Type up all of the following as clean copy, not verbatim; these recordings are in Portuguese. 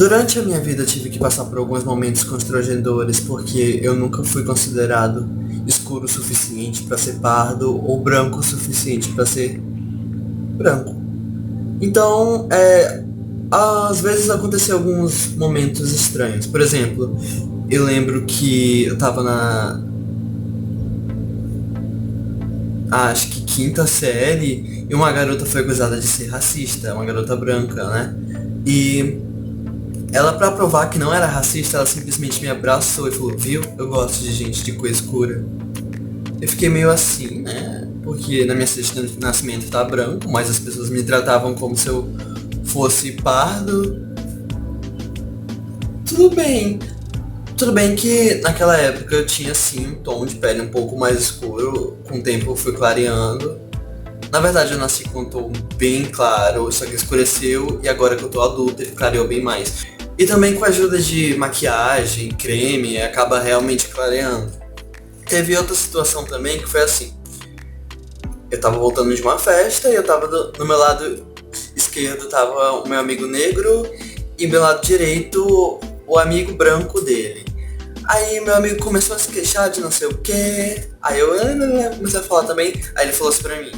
Durante a minha vida eu tive que passar por alguns momentos constrangedores porque eu nunca fui considerado escuro o suficiente para ser pardo ou branco o suficiente para ser branco. Então, às vezes aconteciam alguns momentos estranhos. Por exemplo, eu lembro que eu tava acho que quinta série, e uma garota foi acusada de ser racista, uma garota branca, né? E ela, pra provar que não era racista, ela simplesmente me abraçou e falou, viu, eu gosto de gente de cor escura. Eu fiquei meio assim, né? Porque na minha certidão de nascimento tá branco, mas as pessoas me tratavam como se eu fosse pardo. Tudo bem. Tudo bem que naquela época eu tinha sim um tom de pele um pouco mais escuro, com o tempo eu fui clareando. Na verdade eu nasci com um tom bem claro, só que escureceu e agora que eu tô adulto ele clareou bem mais. E também com a ajuda de maquiagem, creme, acaba realmente clareando. Teve outra situação também que foi assim. Eu tava voltando de uma festa e eu tava no meu lado esquerdo tava o meu amigo negro e meu lado direito o amigo branco dele. Aí meu amigo começou a se queixar de não sei o que. Aí eu comecei a falar também. Aí ele falou assim pra mim,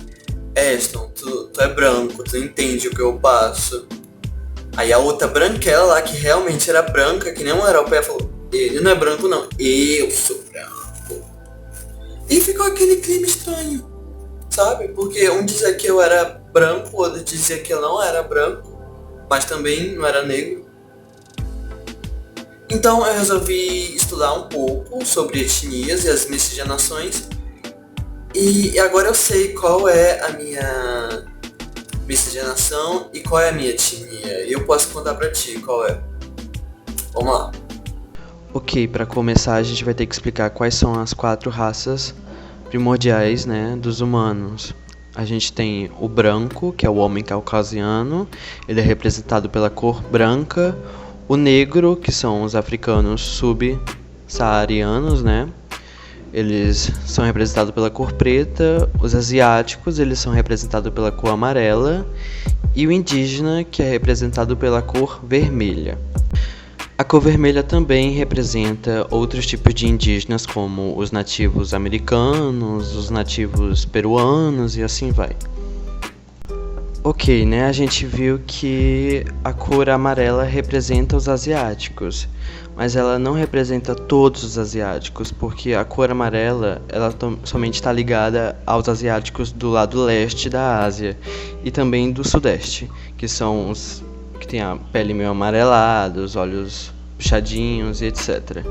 Eston, tu é branco, tu entende o que eu passo. Aí a outra branquela lá, que realmente era branca, que nem um europeia, falou, ele não é branco não, eu sou branco. E ficou aquele clima estranho, sabe? Porque um dizia que eu era branco, outro dizia que eu não era branco, mas também não era negro. Então eu resolvi estudar um pouco sobre etnias e as miscigenações. E agora eu sei qual é a minha miscigenação e qual é a minha etnia. E eu posso contar pra ti qual é. Vamos lá. Ok, para começar a gente vai ter que explicar quais são as 4 raças primordiais, né, dos humanos. A gente tem o branco, que é o homem caucasiano, ele é representado pela cor branca. O negro, que são os africanos subsaarianos, né? Eles são representados pela cor preta. Os asiáticos, eles são representados pela cor amarela. E o indígena, que é representado pela cor vermelha. A cor vermelha também representa outros tipos de indígenas, como os nativos americanos, os nativos peruanos e assim vai. Ok, né? A gente viu que a cor amarela representa os asiáticos, mas ela não representa todos os asiáticos, porque a cor amarela ela somente está ligada aos asiáticos do lado leste da Ásia e também do sudeste, que são os que têm a pele meio amarelada, os olhos puxadinhos e etc.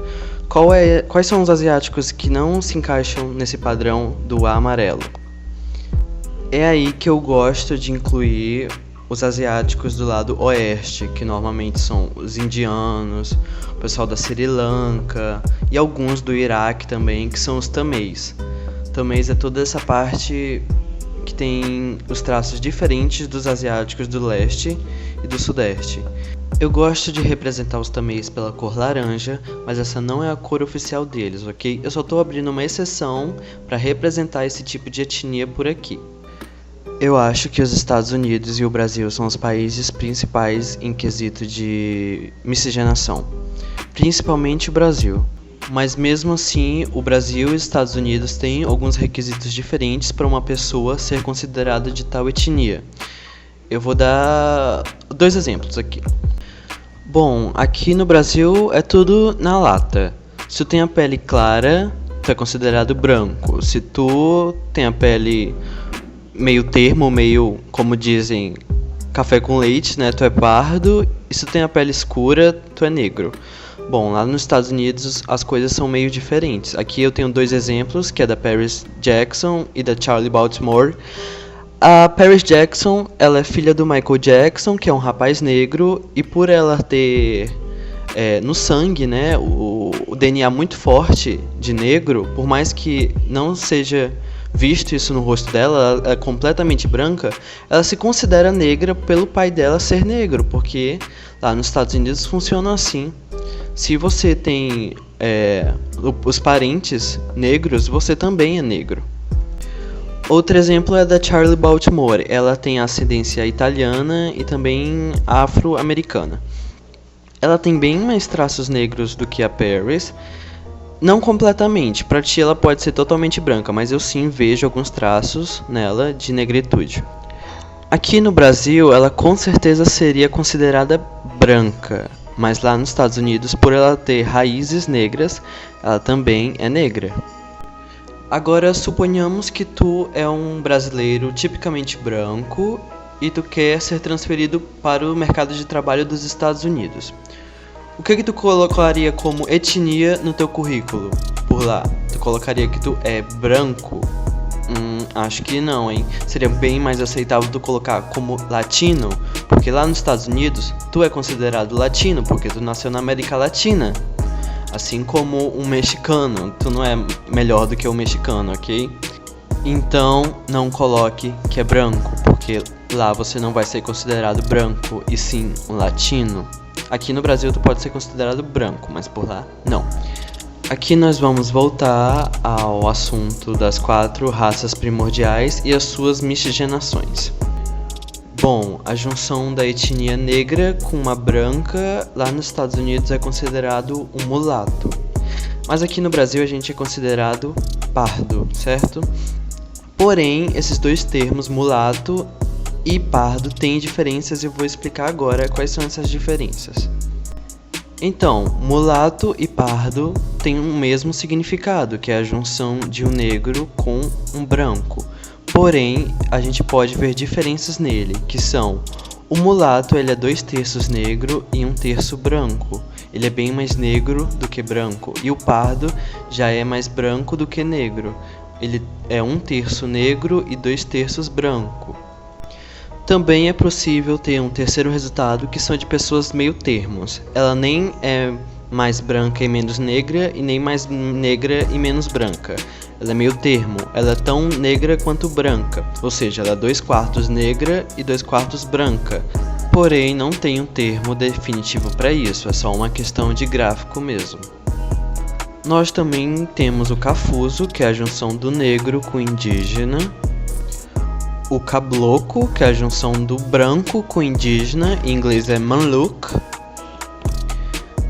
Quais são os asiáticos que não se encaixam nesse padrão do amarelo? É aí que eu gosto de incluir os asiáticos do lado oeste, que normalmente são os indianos, o pessoal da Sri Lanka e alguns do Iraque também, que são os tameis. Tameis é toda essa parte que tem os traços diferentes dos asiáticos do leste e do sudeste. Eu gosto de representar os tameis pela cor laranja, mas essa não é a cor oficial deles, ok? Eu só estou abrindo uma exceção para representar esse tipo de etnia por aqui. Eu acho que os Estados Unidos e o Brasil são os países principais em quesito de miscigenação, principalmente o Brasil. Mas mesmo assim, o Brasil e os Estados Unidos têm alguns requisitos diferentes para uma pessoa ser considerada de tal etnia. Eu vou dar 2 exemplos aqui. Bom, aqui no Brasil é tudo na lata. Se tu tem a pele clara, tu é considerado branco. Se tu tem a pele meio termo, meio, como dizem, café com leite, né? Tu é pardo. E se tu tem a pele escura, tu é negro. Bom, lá nos Estados Unidos as coisas são meio diferentes. Aqui eu tenho 2 exemplos, que é da Paris Jackson e da Charlie Baltimore. A Paris Jackson, ela é filha do Michael Jackson, que é um rapaz negro, e por ela ter no sangue, né, o DNA muito forte de negro, por mais que não seja visto isso no rosto dela, ela é completamente branca, ela se considera negra pelo pai dela ser negro, porque lá nos Estados Unidos funciona assim. Se você tem os parentes negros, você também é negro. Outro exemplo é da Charlie Baltimore. Ela tem ascendência italiana e também afro-americana. ela tem bem mais traços negros do que a Paris. Não completamente, pra ti ela pode ser totalmente branca, mas eu sim vejo alguns traços nela de negritude. Aqui no Brasil, ela com certeza seria considerada branca, mas lá nos Estados Unidos, por ela ter raízes negras, ela também é negra. Agora, suponhamos que tu é um brasileiro tipicamente branco e tu quer ser transferido para o mercado de trabalho dos Estados Unidos. O que tu colocaria como etnia no teu currículo por lá? Tu colocaria que tu é branco? Acho que não, hein? Seria bem mais aceitável tu colocar como latino, porque lá nos Estados Unidos tu é considerado latino porque tu nasceu na América Latina. Assim como um mexicano, tu não é melhor do que o mexicano, ok? Então não coloque que é branco, porque lá você não vai ser considerado branco, e sim um latino. Aqui no Brasil tu pode ser considerado branco, mas por lá não. Aqui nós vamos voltar ao assunto das 4 raças primordiais e as suas miscigenações. Bom, a junção da etnia negra com uma branca lá nos Estados Unidos é considerado um mulato. Mas aqui no Brasil a gente é considerado pardo, certo? Porém, esses dois termos, mulato e pardo, têm diferenças e eu vou explicar agora quais são essas diferenças. Então, mulato e pardo têm o mesmo significado, que é a junção de um negro com um branco. Porém, a gente pode ver diferenças nele, que são: o mulato ele é 2/3 negro e 1/3 branco. Ele é bem mais negro do que branco. E o pardo já é mais branco do que negro. Ele é 1/3 negro e 2/3 branco. Também é possível ter um terceiro resultado, que são de pessoas meio termos. Ela nem é mais branca e menos negra, e nem mais negra e menos branca. Ela é meio termo, ela é tão negra quanto branca, ou seja, ela é 2/4 negra e 2/4 branca. Porém, não tem um termo definitivo para isso, é só uma questão de gráfico mesmo. Nós também temos o cafuso, que é a junção do negro com o indígena. O cabloco, que é a junção do branco com o indígena, em inglês é Manluk.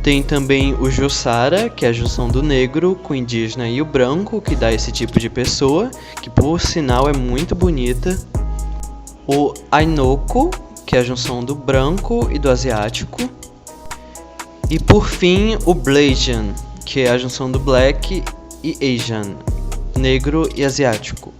Tem também o Jussara, que é a junção do negro com o indígena e o branco, que dá esse tipo de pessoa, que por sinal é muito bonita. O Ainoko, que é a junção do branco e do asiático. E por fim, o Blasian, que é a junção do black e Asian, negro e asiático.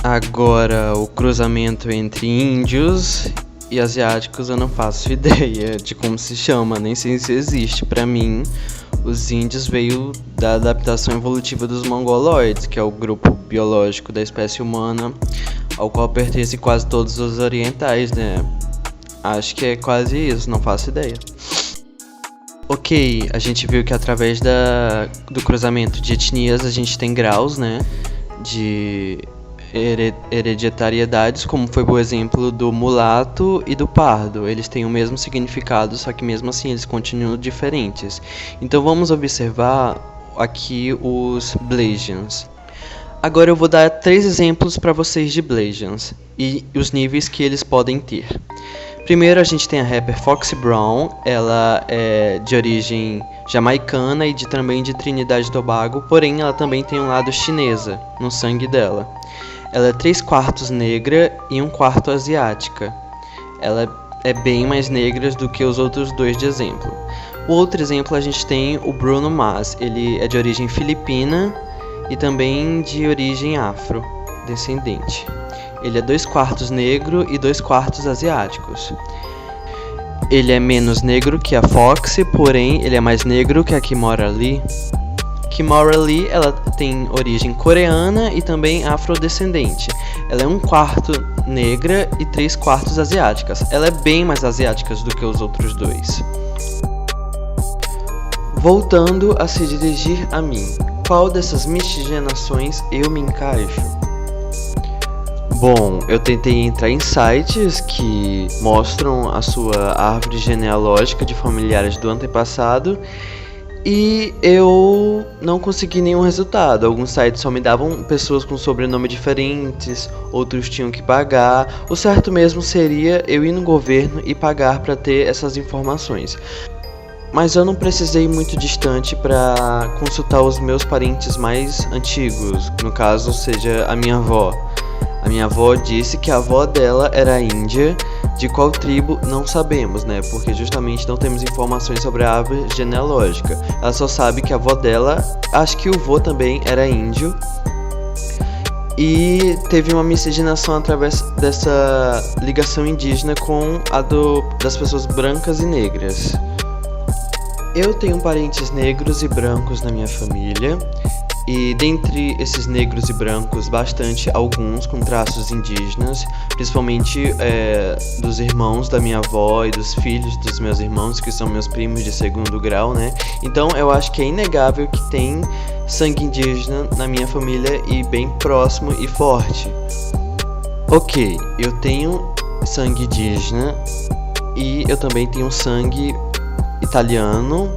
Agora, o cruzamento entre índios e asiáticos eu não faço ideia de como se chama, nem sei se existe. Pra mim, os índios veio da adaptação evolutiva dos mongoloides, que é o grupo biológico da espécie humana, ao qual pertencem quase todos os orientais, né? Acho que é quase isso, não faço ideia. Ok, a gente viu que através do cruzamento de etnias a gente tem graus, né, de hereditariedades, como foi o exemplo do mulato e do pardo. Eles têm o mesmo significado, só que mesmo assim eles continuam diferentes. Então vamos observar aqui os Blasians. Agora eu vou dar 3 exemplos para vocês de Blasians e os níveis que eles podem ter. Primeiro a gente tem a rapper Foxy Brown. Ela é de origem jamaicana e também de Trinidad e Tobago, porém ela também tem um lado chinesa no sangue dela. Ela é 3/4 negra e 1/4 asiática. Ela é bem mais negra do que os outros 2 de exemplo. O outro exemplo a gente tem o Bruno Mars. Ele é de origem filipina e também de origem afrodescendente. Ele é 2/4 negro e 2/4 asiáticos. Ele é menos negro que a Foxy, porém ele é mais negro que a Kimora Lee. Kimora Lee, ela tem origem coreana e também afrodescendente. Ela é 1/4 negra e 3/4 asiáticas. Ela é bem mais asiática do que os outros 2. Voltando a se dirigir a mim, qual dessas miscigenações eu me encaixo? Bom, eu tentei entrar em sites que mostram a sua árvore genealógica de familiares do antepassado E eu não consegui nenhum resultado. Alguns sites só me davam pessoas com sobrenome diferentes, outros tinham que pagar. O certo mesmo seria eu ir no governo e pagar para ter essas informações. Mas eu não precisei ir muito distante para consultar os meus parentes mais antigos, no caso seja a minha avó. A minha avó disse que a avó dela era índia, de qual tribo não sabemos, né? Porque justamente não temos informações sobre a árvore genealógica. Ela só sabe que a avó dela, acho que o vô também era índio. E teve uma miscigenação através dessa ligação indígena com a das pessoas brancas e negras. Eu tenho parentes negros e brancos na minha família, e dentre esses negros e brancos, bastante alguns com traços indígenas, principalmente dos irmãos da minha avó e dos filhos dos meus irmãos, que são meus primos de segundo grau, né? Então eu acho que é inegável que tem sangue indígena na minha família e bem próximo e forte. Ok, eu tenho sangue indígena e eu também tenho sangue italiano.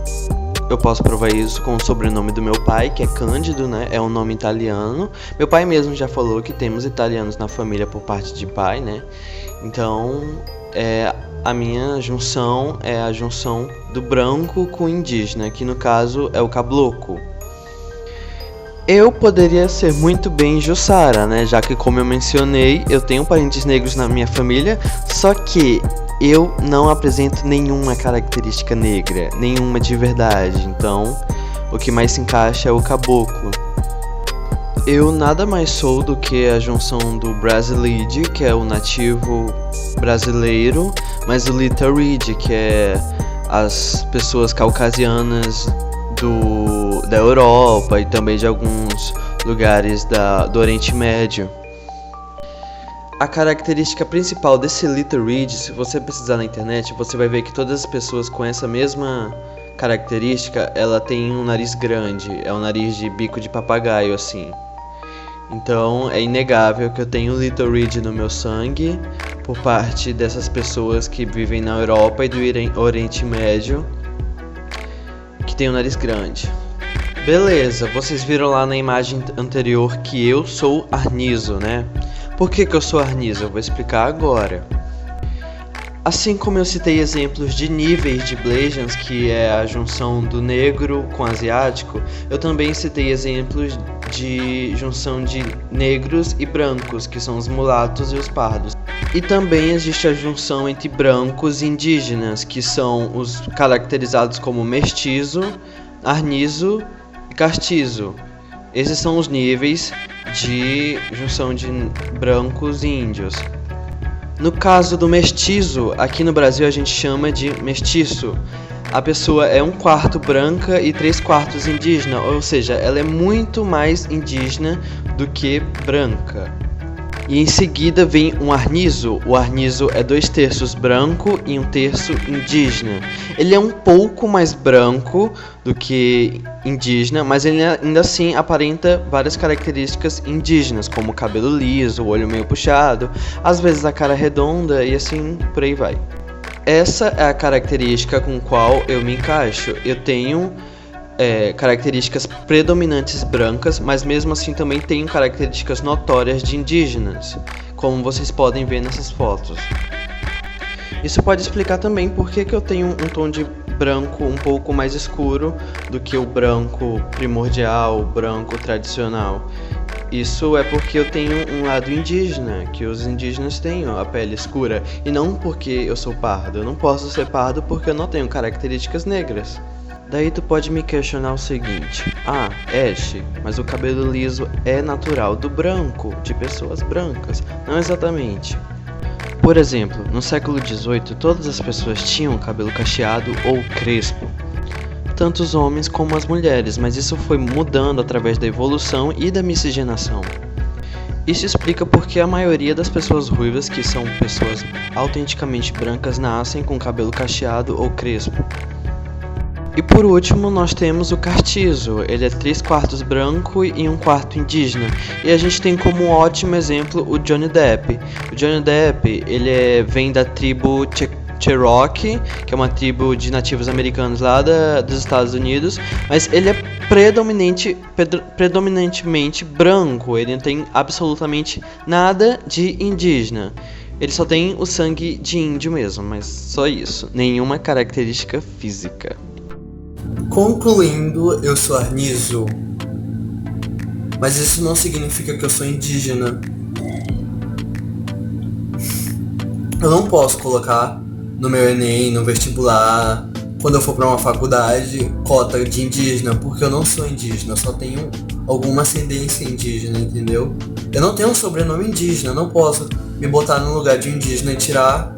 Eu posso provar isso com o sobrenome do meu pai, que é Cândido, né? É um nome italiano. Meu pai mesmo já falou que temos italianos na família por parte de pai, né? Então, a minha junção é a junção do branco com o indígena, que no caso é o caboclo. Eu poderia ser muito bem Jussara, né? Já que, como eu mencionei, eu tenho parentes negros na minha família, só que eu não apresento nenhuma característica negra, nenhuma de verdade, então o que mais se encaixa é o caboclo. Eu nada mais sou do que a junção do Brasilide, que é o nativo brasileiro, mas o Litarid, que é as pessoas caucasianas da Europa e também de alguns lugares do Oriente Médio. A característica principal desse Litarid, se você pesquisar na internet, você vai ver que todas as pessoas com essa mesma característica, ela tem um nariz grande, é um nariz de bico de papagaio, assim. Então é inegável que eu tenho Litarid no meu sangue, por parte dessas pessoas que vivem na Europa e do Oriente Médio, que tem um nariz grande. Beleza, vocês viram lá na imagem anterior que eu sou arnizo, né? Por que eu sou arnizo? Eu vou explicar agora. Assim como eu citei exemplos de níveis de Blasians, que é a junção do negro com asiático, eu também citei exemplos de junção de negros e brancos, que são os mulatos e os pardos. E também existe a junção entre brancos e indígenas, que são os caracterizados como mestiço, arnizo e castiço. Esses são os níveis de junção de brancos e índios. No caso do mestiço, aqui no Brasil a gente chama de mestiço. A pessoa é 1/4 branca e 3/4 indígena, ou seja, ela é muito mais indígena do que branca. E em seguida vem um arnizo. O arnizo é 2/3 branco e 1/3 indígena. Ele é um pouco mais branco do que indígena, mas ele ainda assim aparenta várias características indígenas, como o cabelo liso, o olho meio puxado, às vezes a cara redonda e assim por aí vai. Essa é a característica com qual eu me encaixo. Eu tenho características predominantes brancas, mas mesmo assim também tenho características notórias de indígenas, como vocês podem ver nessas fotos. Isso pode explicar também por que eu tenho um tom de branco um pouco mais escuro do que o branco primordial, o branco tradicional. Isso é porque eu tenho um lado indígena, que os indígenas têm a pele escura, e não porque eu sou pardo. Eu não posso ser pardo porque eu não tenho características negras. Daí tu pode me questionar o seguinte: Ash, mas o cabelo liso é natural do branco, de pessoas brancas. Não exatamente. Por exemplo, no século XVIII, todas as pessoas tinham cabelo cacheado ou crespo. Tanto os homens como as mulheres, mas isso foi mudando através da evolução e da miscigenação. Isso explica porque a maioria das pessoas ruivas, que são pessoas autenticamente brancas, nascem com cabelo cacheado ou crespo. E por último, nós temos o castiço. Ele é 3/4 branco e 1/4 indígena. E a gente tem como ótimo exemplo o Johnny Depp. O Johnny Depp, ele vem da tribo Cherokee, que é uma tribo de nativos americanos lá dos Estados Unidos, mas ele é predominantemente branco, ele não tem absolutamente nada de indígena. Ele só tem o sangue de índio mesmo, mas só isso, nenhuma característica física. Concluindo, eu sou arnizo, mas isso não significa que eu sou indígena. Eu não posso colocar no meu Enem, no vestibular, quando eu for pra uma faculdade, cota de indígena, porque eu não sou indígena, eu só tenho alguma ascendência indígena, entendeu? Eu não tenho um sobrenome indígena, eu não posso me botar no lugar de um indígena e tirar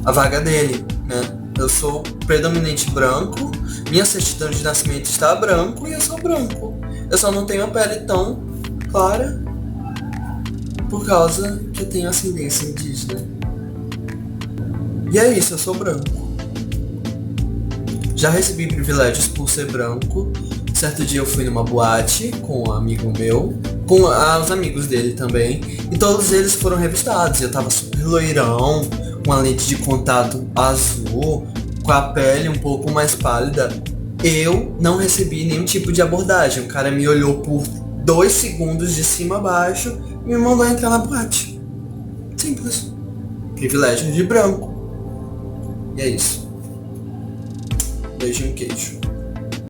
a vaga dele, né? Eu sou predominante branco, minha certidão de nascimento está branco e eu sou branco. Eu só não tenho a pele tão clara por causa que eu tenho ascendência indígena. E é isso, eu sou branco. Já recebi privilégios por ser branco. Certo dia eu fui numa boate com um amigo meu, com os amigos dele também, e todos eles foram revistados. Eu tava super loirão, com a lente de contato azul, com a pele um pouco mais pálida. Eu não recebi nenhum tipo de abordagem. O cara me olhou por 2 segundos de cima a baixo e me mandou entrar na boate. Simples. Privilégio de branco. E é isso. Beijo no queijo.